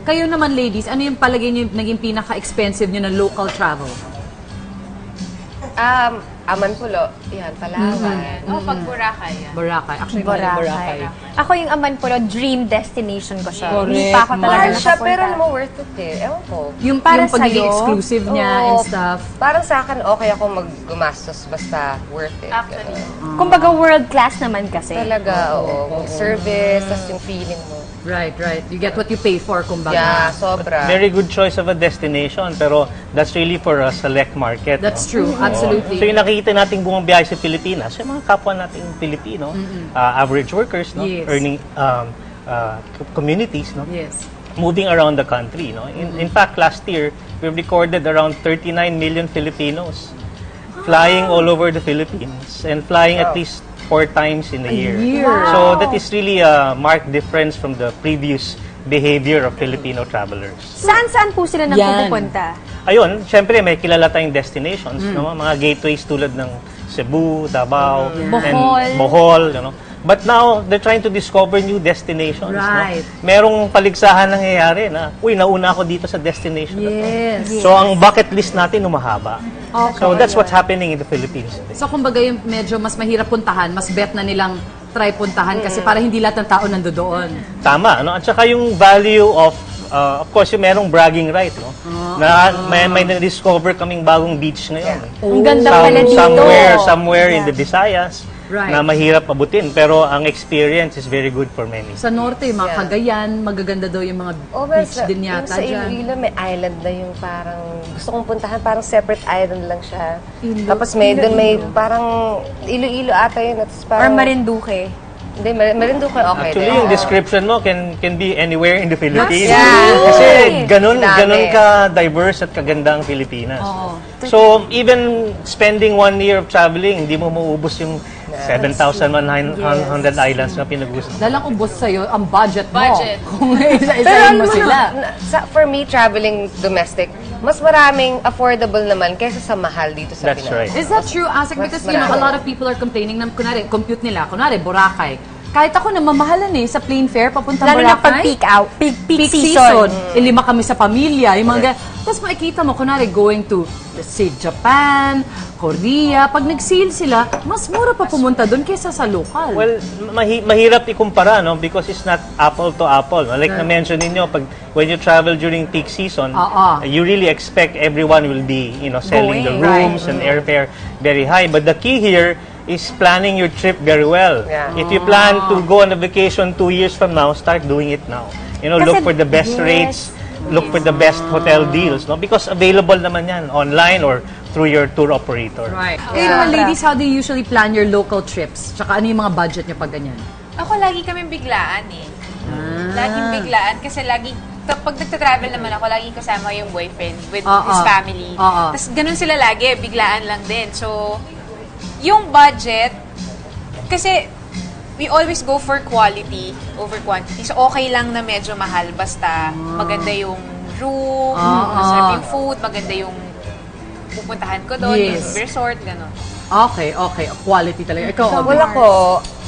Kayo naman, ladies, ano yung palagay niyo naging pinaka-expensive niyo na local travel? Amanpulo, yan, Palawan. Pag Boracay yan. Boracay. Actually, Boracay. Ako yung Amanpulo, dream destination ko siya. Correct. Hindi pa ako talaga Mahal siya, nakapunta. pero naman worth it eh. Ewan ko. Yung Para pagiging sa'yo? exclusive niya and stuff. Parang sa akin, okay ako gumastos basta worth it. Actually. Kumbaga world class naman kasi. Talaga, oo. Service, tas yung feeling mo. Right. You get what you pay for, kumbaga. Yeah, sobra. Very good choice of a destination, pero that's really for a select market. That's true, absolutely. So yung nakikita nating buong biyahe sa Pilipinas, yung mga kapwa nating Pilipino, average workers, no? Yes. Earning communities, no? Yes. Moving around the country. No? In fact, last year, we recorded around 39 million Filipinos flying all over the Philippines and flying at least 4 times in a year. So that is really a marked difference from the previous behavior of Filipino travelers. Saan po sila nagpupunta? Ayun, syempre may kilala tayong destinations, no? Mga gateways tulad ng Cebu, Davao, and Bohol, you know. But now, they're trying to discover new destinations. Right. No? Merong paligsahan nangyayari na, uy, nauna ako dito sa destination na to. Yes. So, ang bucket list natin umahaba. So, that's what's happening in the Philippines. So, kumbaga yung medyo mas mahirap puntahan, mas bet na nilang try puntahan kasi para hindi lahat ng tao nandoon. Tama, no? At saka yung value of course, yung merong bragging right, no? Na may na-discover kaming bagong beach ngayon. Ang ganda pala dito. Somewhere in the Visayas. Right. Na mahirap abutin, pero ang experience is very good for many. Sa norte, mga Cagayan, magaganda daw yung mga beach din yata sa dyan. Iloilo, may island na yung parang, gusto kong puntahan, parang separate island lang siya. Tapos may doon may parang, Iloilo ata yun. Or Marinduque? Hindi, Marinduque okay. Actually, yung description mo can be anywhere in the Philippines. Yeah. Kasi ganun Dami. ka diverse at kaganda ang Pilipinas. So, even spending 1 year of traveling, hindi mo maubos yung 7,100 islands na pinag-gusto. Dalang ubos sa'yo ang budget mo. Kung Pero isa-isahin mo sila. For me, traveling domestic, mas maraming affordable naman kaysa sa mahal dito sa That's Pinas. right. Is that true, Asik? Because, you know, a lot of people are complaining na, kunwari, compute nila, kunwari, Boracay. Kahit ako namamahalan sa plane fare, papunta Lalo Boracay. na pag peak season. Lima kami sa pamilya. Yung mga tapos makikita mo, kunwari, going to, let's say, Japan, Korea. Pag nag-sale sila, mas mura pa pumunta doon kaysa sa local. Well, mahirap ikumpara, no? Because it's not apple to apple. No? Like na-mention ninyo, when you travel during peak season, you really expect everyone will be, selling the rooms and airfare very high. But the key here is planning your trip very well. Yeah. If you plan to go on a vacation 2 years from now, start doing it now. Look for the best rates, look for the best hotel deals, no? Because available naman yan online or through your tour operator. Right. Kayo naman, ladies, how do you usually plan your local trips? Tsaka ano yung mga budget nyo pag ganyan? Ako lagi kaming biglaan eh. Laging biglaan kasi pag nagta-travel naman ako, laging kasama yung boyfriend with his family. Tapos ganun sila lagi, biglaan lang din. So, yung budget, kasi we always go for quality over quantity. So, okay lang na medyo mahal basta maganda yung room, masarap yung food, maganda yung pupuntahan ko doon, yung resort, gano'n. Okay. Quality talaga. Ikaw, Well,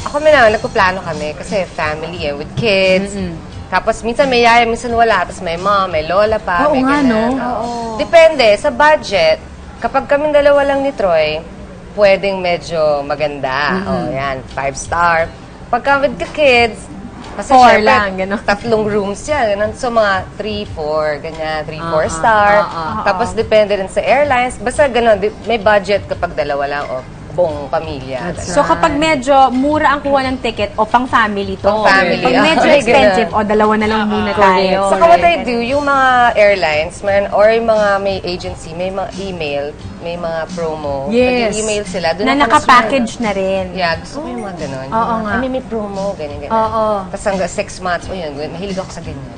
ako nagkuplano kami kasi family with kids. Tapos minsan may yaya, minsan wala. Tapos may mom, may lola pa. Oo may nga, ganyan. no? Depende. Sa budget, kapag kaming dalawa lang ni Troy, pwedeng medyo maganda. Yan, 5-star. Pagka with the kids, kasi 4 lang, gano'n. 3 rooms yan. Ganun. So, mga 3-4, ganyan, 3-4 star. Tapos, depende rin sa airlines. Basta gano'n, may budget kapag dalawa lang o buong pamilya. So kapag medyo mura ang kuha ng ticket, o pang family to. Pang family. Pag medyo expensive, o dalawa na lang muna tayo. Saka what I do, yung mga airlines, or yung mga may agency, may mga email, may mga promo. Nag-email sila. Na naka-package na rin. Yeah, gusto ko yung mga ganun. Oo nga. May promo, ganyan. Tapos hanggang 6 months, o yun, mahilig ako sa ganyan.